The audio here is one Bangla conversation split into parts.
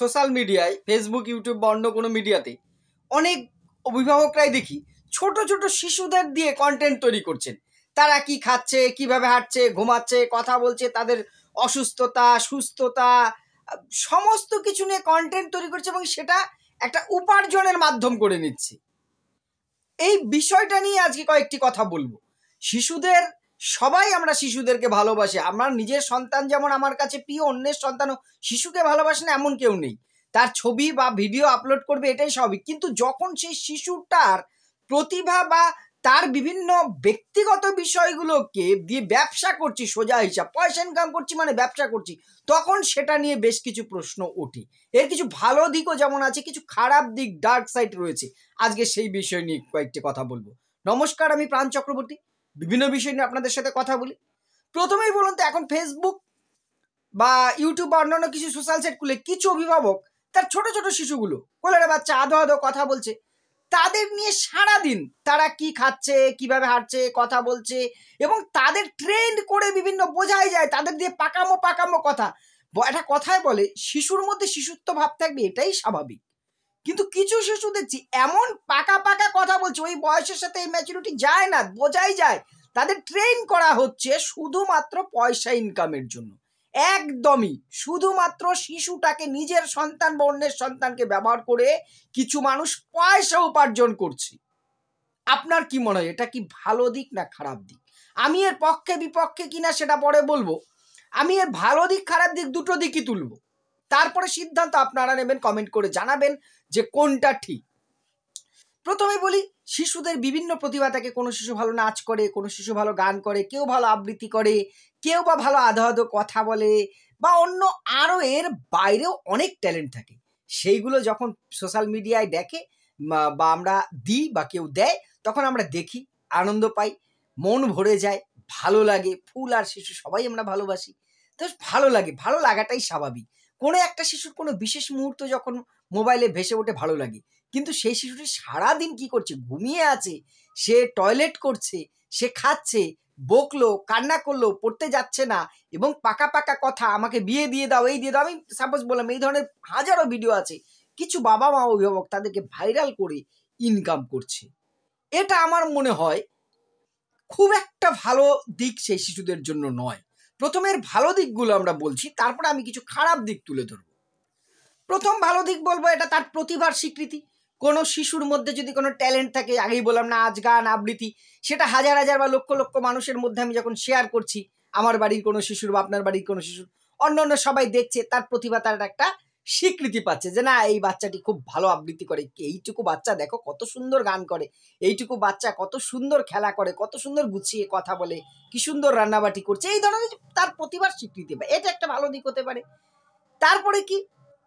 সোশ্যাল মিডিয়ায় ফেসবুক, ইউটিউব বা অন্য কোনো মিডিয়াতে অনেক অভিভাবকরাই দেখি ছোট ছোট শিশুদের দিয়ে কন্টেন্ট তৈরি করছেন। তারা কি খাচ্ছে, কিভাবে হাঁটছে, ঘুমাচ্ছে, কথা বলছে, তাদের অসুস্থতা, সুস্থতা, সমস্ত কিছু নিয়ে কন্টেন্ট তৈরি করছে এবং সেটা একটা উপার্জনের মাধ্যম করে নিচ্ছে। এই বিষয়টা নিয়ে আজকে কয়েকটি কথা বলবো। শিশুদের, সবাই আমরা শিশুদেরকে ভালোবাসি। আমার নিজের সন্তান যেমন আমার কাছে প্রিয়, অন্যের সন্তানও শিশুকে ভালোবাসে না এমন কেউ নেই। তার ছবি বা ভিডিও আপলোড করবে, এটাই স্বাভাবিক। কিন্তু যখন সেই শিশুটার প্রতিভা বা তার বিভিন্ন ব্যক্তিগত বিষয়গুলোকে দিয়ে ব্যবসা করছি, সোজা হিসাব পয়সা ইনকাম করছি মানে ব্যবসা করছি, তখন সেটা নিয়ে বেশ কিছু প্রশ্ন ওঠে। এর কিছু ভালো দিকও যেমন আছে, কিছু খারাপ দিক, ডার্ক সাইড রয়েছে। আজকে সেই বিষয় নিয়ে কয়েকটি কথা বলবো। নমস্কার, আমি প্রাণ চক্রবর্তী। বিভিন্ন বিষয় নিয়ে আপনাদের সাথে কথা বলি। প্রথমেই বলুন তো, এখন ফেসবুক বা ইউটিউব বা অন্যান্য কিছু সোশ্যাল সাইট খুলে কিছু অভিভাবক তার ছোট ছোট শিশুগুলো, কোলের বাচ্চা, আধো আধো কথা বলছে, তাদের নিয়ে সারাদিন তারা কি খাচ্ছে, কিভাবে হাঁটছে, কথা বলছে এবং তাদের ট্রেন্ড করে বিভিন্ন বোঝাই যায়, তাদের দিয়ে পাকামো পাকামো কথা। একটা কথায় বলে শিশুর মধ্যে শিশুত্ব ভাব থাকবে, এটাই স্বাভাবিক। কিন্তু কিছু শিশু দেখছি এমন পাকা পাকা কথা বলছে, ওই বয়সের সাথে এই ম্যাচুরিটি যায় না, বোঝাই যায় তাদের ট্রেন করা হচ্ছে শুধুমাত্র পয়সা ইনকামের জন্য। একদমই শুধুমাত্র শিশুটাকে, নিজের সন্তান বা অন্যের সন্তানকে ব্যবহার করে কিছু মানুষ পয়সা উপার্জন করছে। আপনার কি মনে হয়, এটা কি ভালো দিক না খারাপ দিক? আমি এর পক্ষে বিপক্ষে কিনা সেটা পরে বলবো। আমি এর ভালো দিক খারাপ দিক দুটো দিকই তুলবো, তারপরে সিদ্ধান্ত আপনারা নেবেন, কমেন্ট করে জানাবেন যে কোনটা ঠিক। প্রথমে বলি, শিশুদের বিভিন্ন প্রতিভা থাকে। কোনো শিশু ভালো নাচ করে, কোনো শিশু ভালো গান করে, কেউ ভালো আবৃত্তি করে, কেউ বা ভালো আধো আধো কথা বলে, বা অন্য আরও এর বাইরেও অনেক ট্যালেন্ট থাকে। সেইগুলো যখন সোশ্যাল মিডিয়ায় দেখে বা আমরা দিই বা কেউ দেয়, তখন আমরা দেখি, আনন্দ পাই, মন ভরে যায়, ভালো লাগে। ফুল আর শিশু সবাই আমরা ভালোবাসি, তো ভালো লাগে, ভালো লাগাটাই স্বাভাবিক। কোনো একটা শিশুর কোনো বিশেষ মুহূর্ত যখন মোবাইলে ভেসে ওঠে, ভালো লাগে। কিন্তু সেই শিশুটি সারাদিন কি করছে? ঘুমিয়ে আছে, সে টয়লেট করছে, সে খাচ্ছে, বকলো, কান্না করলো, পড়তে যাচ্ছে না এবং পাকা পাকা কথা, আমাকে বিয়ে দিয়ে দাও, এই দিয়ে দাও। আমি সাপোজ বললাম, এই ধরনের হাজারো ভিডিও আছে। কিছু বাবা মা, অভিভাবক তাদেরকে ভাইরাল করে ইনকাম করছে। এটা আমার মনে হয় খুব একটা ভালো দিক সেই শিশুদের জন্য নয়। প্রথমের ভালো দিকগুলো আমরা বলছি, তারপরে আমি কিছু খারাপ দিক তুলে ধরবো। প্রথম ভালো দিক বলবো, এটা তার প্রতিভার স্বীকৃতি। কোনো শিশুর মধ্যে যদি কোনো ট্যালেন্ট থাকে, আগেই বললাম নাচ, গান, আবৃত্তি, সেটা হাজার হাজার বা লক্ষ লক্ষ মানুষের মধ্যে আমি যখন শেয়ার করছি, আমার বাড়ির কোনো শিশুর বা আপনার বাড়ির কোনো শিশুর, অন্য অন্য সবাই দেখছে, তার প্রতিভা, তার একটা স্বীকৃতি পাচ্ছে যে না, এই বাচ্চাটি খুব ভালো আবৃত্তি করে, এইটুকু বাচ্চা দেখো কত সুন্দর গান করে, এইটুকু বাচ্চা কত সুন্দর খেলা করে, কত সুন্দর গুছিয়ে কথা বলে, কি সুন্দর রান্নাবাটি করছে, এই ধরনের তার প্রতিভার স্বীকৃতি পায়। এটা একটা ভালো দিক হতে পারে। তারপরে কি,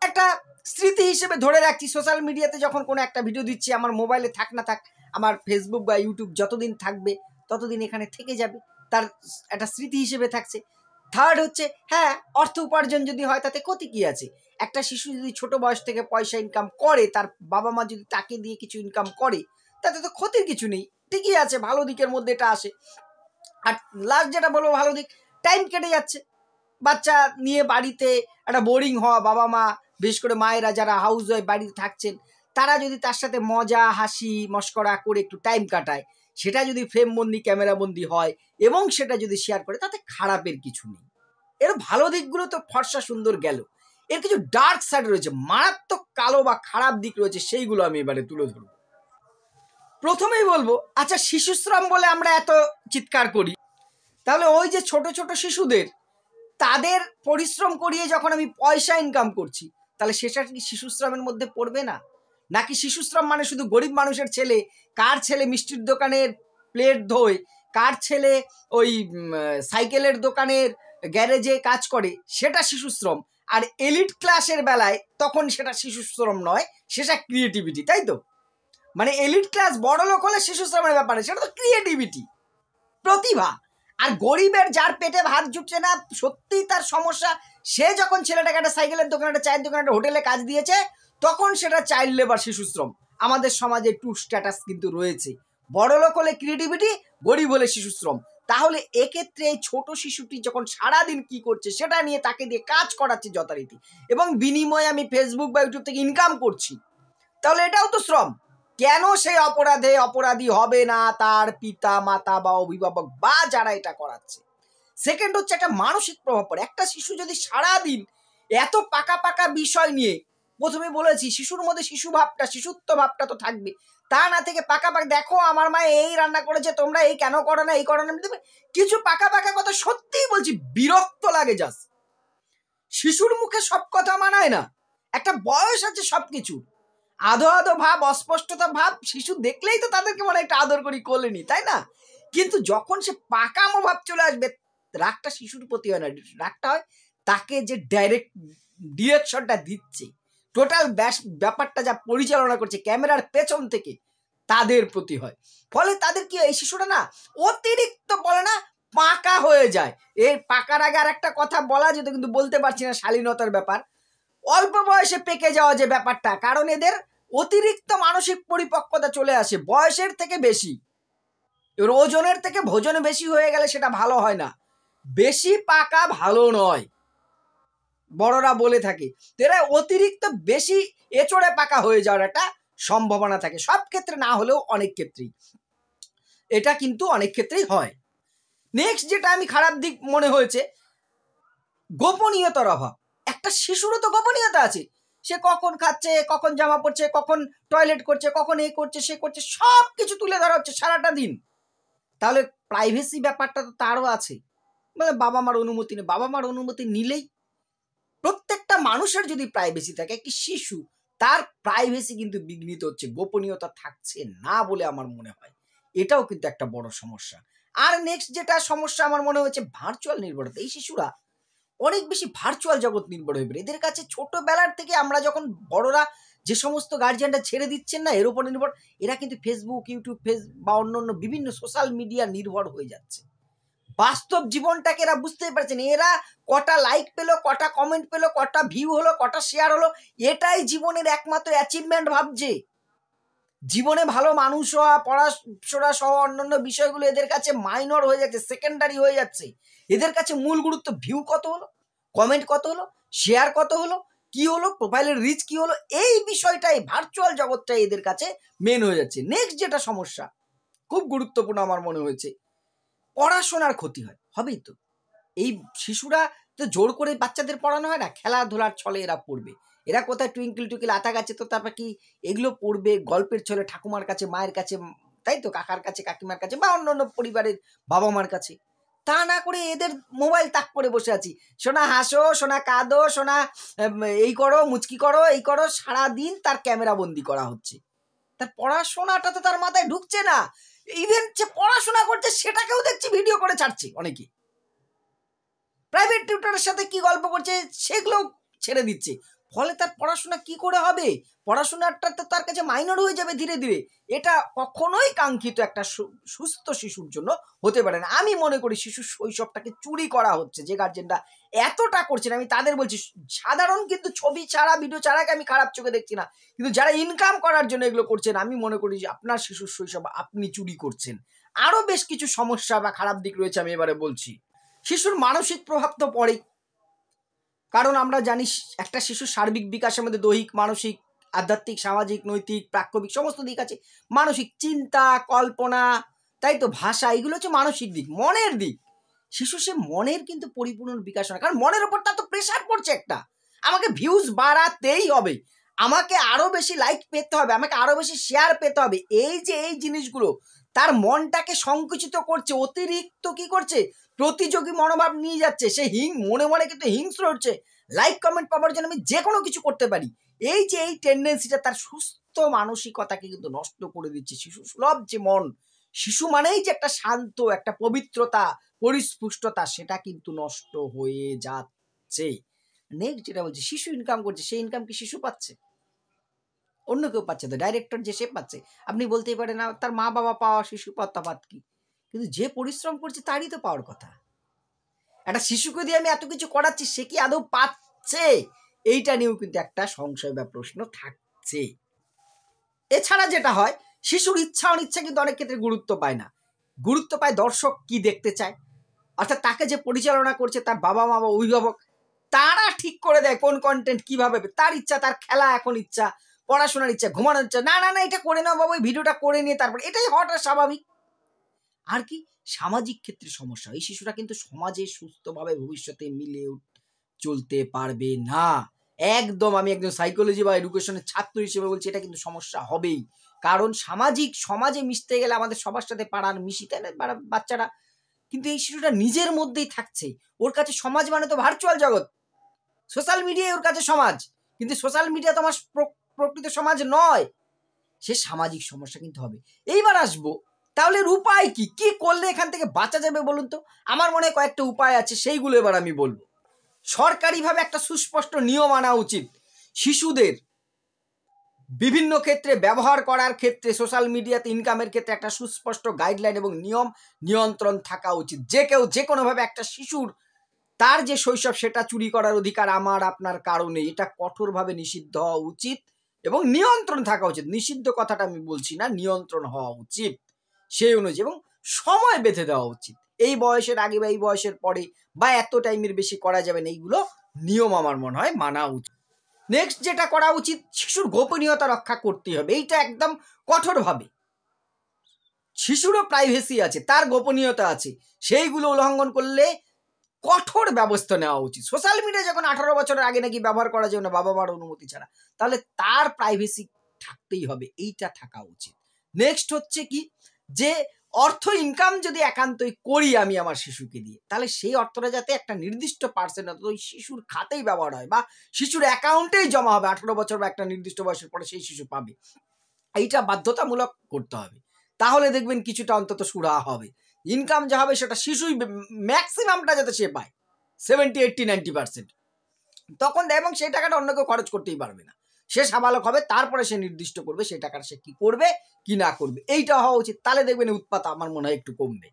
একটা স্মৃতি হিসেবে ধরে রাখছি। সোশ্যাল মিডিয়াতে যখন কোনো একটা ভিডিও দিচ্ছি, আমার মোবাইলে থাক না থাক, আমার ফেসবুক বা ইউটিউব যতদিন থাকবে ততদিন এখানে থেকে যাবে, তার একটা স্মৃতি হিসেবে থাকছে। থার্ড হচ্ছে, হ্যাঁ, অর্থ উপার্জন যদি হয় তাতে ক্ষতি কি আছে? একটা শিশু যদি ছোট বয়স থেকে পয়সা ইনকাম করে, তার বাবা মা যদি তাকে দিয়ে কিছু ইনকাম করে, তাতে তো ক্ষতির কিছু নেই, ঠিকই আছে, ভালো দিকের মধ্যে এটা আসে। আর লাস্ট যেটা বলবো ভালো দিক, টাইম কেটে যাচ্ছে। বাচ্চা নিয়ে বাড়িতে একটা বোরিং হওয়া, বাবা মা, বিশেষ করে মায়েরা যারা হাউস ওয়াইফ বাড়িতে থাকছেন, তারা যদি তার সাথে মজা, হাসি, মস্করা করে একটু টাইম কাটায়, সেটা যদি ফ্রেমবন্দি, ক্যামেরাবন্দি হয় এবং সেটা যদি শেয়ার করে, তাতে খারাপের কিছু নেই। এর ভালো দিকগুলো তো ফর্সা সুন্দর গেল, এর কিছু ডার্ক সাইড রয়েছে, মারাত্মক কালো বা খারাপ দিক রয়েছে, সেইগুলো আমি এবারে তুলে ধরব। প্রথমেই বলবো, আচ্ছা, শিশুশ্রম বলে আমরা এত চিৎকার করি, তাহলে ওই যে ছোট ছোট শিশুদের, তাদের পরিশ্রম করিয়ে যখন আমি পয়সা ইনকাম করছি, তাহলে সেটা কি শিশুশ্রমের মধ্যে পড়বে না? নাকি শিশুশ্রম মানে শুধু গরিব মানুষের ছেলে, কার ছেলে মিষ্টির দোকানের প্লেট ধোয়, কার ছেলে ওই সাইকেলের দোকানের গ্যারেজে কাজ করে, সেটা শিশুশ্রম? আর এলিট ক্লাসের বেলায় তখন সেটা শিশুশ্রম নয়, সেটা ক্রিয়েটিভিটি, তাই তো? মানে এলিট ক্লাস, বড় লোক হলে শিশুশ্রমের ব্যাপারে, সেটা তো ক্রিয়েটিভিটি, প্রতিভা। আর গরিবের, যার পেটে ভাত জুটছে না, সত্যিই তার সমস্যা, সে যখন ছেলেটাকে একটা সাইকেলের দোকানে, একটা চায়ের দোকানে, একটা হোটেলে কাজ দিয়েছে, তখন সেটা চাইল্ড লেবার, শিশুশ্রম। আমাদের সমাজে টু স্ট্যাটাস কিন্তু রয়েছে। বড় লোক হলে ক্রিয়েটিভিটি, গরিব হলে শিশুশ্রম। তাহলে এক্ষেত্রে এই ছোট শিশুটি যখন সারাদিন কি করছে সেটা নিয়ে তাকে দিয়ে কাজ করাচ্ছে যথারীতি, এবং বিনিময়ে আমি ফেসবুক বা ইউটিউব থেকে ইনকাম করছি, তাহলে এটাও তো শ্রম। কেন সেই অপরাধী হবে না তার পিতা মাতা বা অভিভাবক বা যারা এটা করাচ্ছে? সেকেন্ড হচ্ছে একটা মানসিক প্রভাব পড়ে। একটা শিশু যদি সারাদিন এত পাকা পাকা বিষয় নিয়ে, প্রথমে বলেছি শিশুর মধ্যে শিশুত্ব ভাবটা তো থাকবে, তা না থেকে পাকা পাকা, দেখো আমার মা এই রান্না করেছে, তোমরা এই কেন করো না, এই করো না, কিছু পাকা পাকা কথা সত্যিই বলছি বিরক্ত লাগে। জাস্ট শিশুর মুখে সব কথা মানায় না, একটা বয়স আছে সবকিছু, আধো ভাব, অস্পষ্টতা ভাব, শিশু দেখলেই তো তাদেরকে মনে একটা আদর করি কোলে নি, তাই না? কিন্তু যখন সে পাকামো ভাব চলে আসবে, রাগটা শিশুর প্রতি হয় না, রাগটা হয় তাকে যে ডিরেকশনটা দিচ্ছে, টোটাল ব্যাপারটা যা পরিচালনা করছে ক্যামেরার পেছন থেকে, তাদের প্রতি হয়। ফলে তাদের কি, এই শিশুরা না অতিরিক্ত বলে না পাকা হয়ে যায়। এই পাকার আগে আর একটা কথা বলা যেত কিন্তু বলতে পারছি না, শালীনতার ব্যাপার, অল্প বয়সে পেকে যাওয়া যে ব্যাপারটা, কারণ এদের অতিরিক্ত মানসিক পরিপক্কতা চলে আসে বয়সের থেকে বেশি। এবার ওজনের থেকে ভোজনে বেশি হয়ে গেলে সেটা ভালো হয় না, বেশি পাকা ভালো নয়, বড়রা বলে থাকে। এরা অতিরিক্ত বেশি এচড়ে পাকা হয়ে যাওয়ার একটা সম্ভাবনা থাকে, সব ক্ষেত্রে না হলেও অনেক ক্ষেত্রেই, এটা কিন্তু অনেক ক্ষেত্রেই হয়। নেক্সট যেটা আমি খারাপ দিক মনে হয়েছে, গোপনীয়তার অভাব। একটা শিশুরও তো গোপনীয়তা আছে, সে কখন খাচ্ছে, কখন জামা পড়ছে, কখন টয়লেট করছে, কখন এই করছে সে করছে, সব কিছু তুলে ধরা হচ্ছে সারাটা দিন। তাহলে প্রাইভেসি ব্যাপারটা তো তারও আছে, মানে বাবা মার অনুমতি নেই, বাবা মার অনুমতি নিলেই, প্রত্যেকটা মানুষের যদি প্রাইভেসি থাকে, একটি শিশু তার প্রাইভেসি কিন্তু বিঘ্নিত হচ্ছে, গোপনীয়তা থাকছে না বলে আমার মনে হয়, এটাও কিন্তু একটা বড় সমস্যা। আর নেক্সট যেটা সমস্যা আমার মনে হচ্ছে, ভার্চুয়াল নির্ভরতা। এই শিশুরা অনেক বেশি ভার্চুয়াল জগৎ নির্ভর হয়ে পড়ে, এদের কাছে ছোটবেলার থেকে, আমরা যখন বড়রা যে সমস্ত গার্জিয়ানরা ছেড়ে দিচ্ছেন না এর উপর নির্ভর, এরা কিন্তু ফেসবুক, ইউটিউব, বা অন্য বিভিন্ন সোশ্যাল মিডিয়া নির্ভর হয়ে যাচ্ছে। বাস্তব জীবনটাকে এরা বুঝতেই পারছেন, এরা কটা লাইক পেলো, কটা কমেন্ট পেলো, কটা ভিউ হলো, কটা শেয়ার হলো, এটাই জীবনের একমাত্র অ্যাচিভমেন্ট ভাবছে। জীবনে ভালো মানুষ হওয়া, পড়াশোনা সহ অন্যান্য বিষয়গুলো এদের কাছে মাইনর হয়ে যাচ্ছে, সেকেন্ডারি হয়ে যাচ্ছে। এদের কাছে মূল গুরুত্ব ভিউ কত হলো, কমেন্ট কত হলো, শেয়ার কত হলো, কি হলো, প্রোফাইলের রিচ কি হলো, এই বিষয়টাই, ভার্চুয়াল জগৎটাই এদের কাছে মেন হয়ে যাচ্ছে। নেক্সট যেটা সমস্যা খুব গুরুত্বপূর্ণ আমার মনে হয়েছে, পড়াশোনার ক্ষতি হবেই তো। এই শিশুরা তো জোর করে বাচ্চাদের পড়ানো হয় না, খেলাধুলার ছলে এরা পড়বে। এরা কোথায় টুইঙ্কেল টুইঙ্কেল আতা গাছে, তো তারপর কি এগুলো পড়বে গল্পের ছলে, ঠাকুমার কাছে, মায়ের কাছে, তাই তো, কাকার কাছে, কাকিমার কাছে, বা অন্য পরিবারের বাবা মার কাছে। তা না করে এদের মোবাইল তাক করে বসে আছি, সোনা হাসো, সোনা কাঁদো, সোনা এই করো, মুচকি করো, এই করো, সারাদিন তার ক্যামেরা বন্দি করা হচ্ছে। তার পড়াশোনাটা তো তার মাথায় ঢুকছে না, ইভেন যে পড়াশোনা করছে সেটাকেও দেখছি ভিডিও করে ছাড়ছে অনেকে, প্রাইভেট টিউটরের সাথে কি গল্প করছে সেগুলো ছেড়ে দিচ্ছে। ফলে তার পড়াশোনা কি করে হবে, পড়াশোনাটা তো তার কাছে মাইনর হয়ে যাবে ধীরে ধীরে। এটা কখনোই কাঙ্ক্ষিত একটা সুস্থ শিশুর জন্য হতে পারে না। আমি মনে করি শিশুর শৈশবটাকে চুরি করা হচ্ছে, যে গার্জেনরা এতটা করছেন, আমি তাদের বলছি, সাধারণ কিন্তু ছবি ছাড়া, ভিডিও ছাড়াকে আমি খারাপ চোখে দেখছি না, কিন্তু যারা ইনকাম করার জন্য এগুলো করছেন, আমি মনে করি যে আপনার শিশুর শৈশব আপনি চুরি করছেন। আরো বেশ কিছু সমস্যা বা খারাপ দিক রয়েছে, আমি এবারে বলছি। শিশুর মানসিক প্রভাব তো পড়েই, কারণ আমরা জানি একটা শিশুর সার্বিক বিকাশের মধ্যে দৈহিক, মানসিক, আধ্যাত্মিক, সামাজিক, নৈতিক, প্রাক্কবিক সমস্ত দিক আছে। মানসিক চিন্তা, কল্পনা, তাই তো, ভাষা, এগুলো হচ্ছে মানসিক দিক, মনের দিক। শিশু সে মনের কিন্তু পরিপূর্ণ বিকাশ হয় না, কারণ মনের ওপর তার তো প্রেশার পড়ছে একটা, আমাকে ভিউজ বাড়াতেই হবে, আমাকে আরো বেশি লাইক পেতে হবে, আমাকে আরো বেশি শেয়ার পেতে হবে, এই যে এই জিনিসগুলো তার মনটাকে সংকুচিত করছে, অতিরিক্ত কি করছে, প্রতিযোগী মনোভাব নিয়ে যাচ্ছে। সে মনে মনে কিন্তু হিংস্র হচ্ছে, লাইক কমেন্ট পাওয়ার জন্য আমি যে কোনো কিছু করতে পারি। এই যে এই টেন্ডেন্সিটা তার সুস্থ মানসিকতাকে কিন্তু নষ্ট করে দিচ্ছে। শিশু সুলভ যে মন, শিশু মানেই যে একটা শান্ত, একটা পবিত্রতা, পরিস্পুষ্টতা, সেটা কিন্তু নষ্ট হয়ে যাচ্ছে। নেক্সট যেটা বলছি, শিশু ইনকাম করছে, সেই ইনকাম কি শিশু পাচ্ছে? অন্য কেউ পাচ্ছে তো, ডাইরেক্টর যে সে পাচ্ছে। আপনি বলতেই পারেন না তার মা বাবা পাওয়া, শিশু তফাৎ কি, কিন্তু যে পরিশ্রম করছে তারই তো পাওয়ার কথা। একটা শিশুকে দিয়ে আমি এত কিছু করাচ্ছি, সে কি আদৌ পাচ্ছে? এইটা নিয়েও কিন্তু একটা সংশয় বা প্রশ্ন থাকছে। এছাড়া যেটা হয়, শিশুর ইচ্ছা অনিচ্ছা কিন্তু অনেক ক্ষেত্রে গুরুত্ব পায় না। গুরুত্ব পায় দর্শক কি দেখতে চায়, অর্থাৎ তাকে যে পরিচালনা করছে তার বাবা মা বা অভিভাবক, তারা ঠিক করে দেয় কোন কন্টেন্ট কিভাবে। তার ইচ্ছা, তার খেলা এখন ইচ্ছা, পড়াশোনার ইচ্ছা, ঘুমানোর ইচ্ছা, না না না এটা করে নাও বাবা, ওই ভিডিওটা করে নিয়ে তারপর, এটাই হওয়াটা স্বাভাবিক। আর কি সামাজিক ক্ষেত্রে সমস্যা, এই শিশুরা কিন্তু সমাজে সুস্থভাবে ভবিষ্যতে মিলে চলতে পারবে না। একদম আমি একজন সাইকোলজি বা এডুকেশনের ছাত্র হিসেবে বলছি, এটা কিন্তু সমস্যা হবেই। কারণ সমাজে মিশতে গেলে আমাদের সবার সাথে পাড়ার মিশি, তাই না বাচ্চারা, কিন্তু এই শিশুটা নিজের মধ্যেই থাকছে। ওর কাছে সমাজ মানে তো ভার্চুয়াল জগৎ, সোশ্যাল মিডিয়ায় ওর কাছে সমাজ, কিন্তু সোশ্যাল মিডিয়া তো আমার প্রকৃত সমাজ নয়। সে সামাজিক সমস্যা কিন্তু হবে। এইবার আসবো, তাহলে এর উপায় কি, কি করলে এখান থেকে বাঁচা যাবে বলুন তো? আমার মনে হয় কয়েকটা উপায় আছে, সেইগুলো এবার আমি বলবো। সরকারিভাবে একটা সুস্পষ্ট নিয়ম আনা উচিত। শিশুদের বিভিন্ন ক্ষেত্রে ব্যবহার করার ক্ষেত্রে, সোশ্যাল মিডিয়াতে ইনকামের ক্ষেত্রে একটা সুস্পষ্ট গাইডলাইন এবং নিয়ন্ত্রণ থাকা উচিত। যে কেউ যে কোনোভাবে একটা শিশুর তার যে শৈশব সেটা চুরি করার অধিকার আমার আপনার কারণে, এটা কঠোরভাবে নিষিদ্ধ হওয়া উচিত এবং নিয়ন্ত্রণ থাকা উচিত। নিষিদ্ধ কথাটা আমি বলছি না, নিয়ন্ত্রণ হওয়া উচিত সেই অনুযায়ী, এবং সময় বেঁধে দেওয়া উচিত। এই বয়সের আগে বা এই বয়সের পরে বা এত টাইমের বেশি করা যাবে না, এইগুলো নিয়ম আমার মনে হয় মানা উচিত। নেক্সট যেটা করা উচিত, শিশুর গোপনীয়তা রক্ষা করতে হবে, এইটা একদম কঠোরভাবে। শিশুরও প্রাইভেসি আছে, তার গোপনীয়তা আছে, সেইগুলো উল্লঙ্ঘন করলে কঠোর ব্যবস্থা নেওয়া উচিত। সোশ্যাল মিডিয়া যখন 18 বছরের আগে নাকি ব্যবহার করা যাবে না বাবা মার অনুমতি ছাড়া, তাহলে তার প্রাইভেসি থাকতেই হবে, এইটা থাকা উচিত। নেক্সট হচ্ছে কি, যে অর্থ ইনকাম যদি একান্তই করি আমি আমার শিশুকে দিয়ে, তাহলে সেই অর্থটা যাতে একটা নির্দিষ্ট পার্সেন্ট ওই শিশুর খাতেই ব্যবহার হয় বা শিশুর অ্যাকাউন্টেই জমা হবে 18 বছর বা একটা নির্দিষ্ট বয়সের পরে সেই শিশু পাবে, এইটা বাধ্যতামূলক করতে হবে। তাহলে দেখবেন কিছুটা অন্তত সুরাহা হবে। ইনকাম যা হবে সেটা শিশুই ম্যাক্সিমামটা যাতে সে পায়, 70, 80, 90%, তখন দেয়, এবং সেই টাকাটা অন্য কেউ খরচ করতেই পারবে না। সে সাবালক হবে, তারপরে সে নির্দিষ্ট করবে সেই টাকাটা সে কি করবে কি না করবে, এইটা হওয়া উচিত। তাহলে দেখবেন উৎপাত আমার মনে হয় একটু কমবে।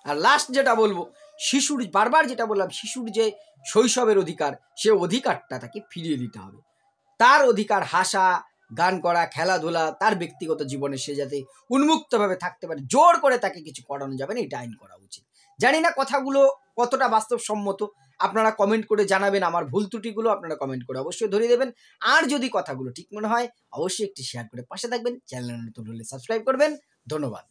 আর লাস্ট যেটা বলবো, শিশুর, বারবার যেটা বললাম, শিশুর যে শৈশবের অধিকার, সে অধিকারটা তাকে ফিরিয়ে দিতে হবে। তার অধিকার হাসা, গান করা, খেলাধুলা, তার ব্যক্তিগত জীবনে সে যাতে উন্মুক্তভাবে থাকতে পারে, জোর করে তাকে কিছু করানো যাবে না, এটা আইন করা উচিত। জানি না কথাগুলো কতটা বাস্তবসম্মত, আপনারা কমেন্ট করে জানাবেন। আমার ভুল ত্রুটিগুলো আপনারা কমেন্ট করে অবশ্যই ধরিয়ে দেবেন। আর যদি কথাগুলো ঠিক মনে হয় অবশ্যই একটি শেয়ার করে পাশে থাকবেন। চ্যানেলে নতুন হলে সাবস্ক্রাইব করবেন। ধন্যবাদ।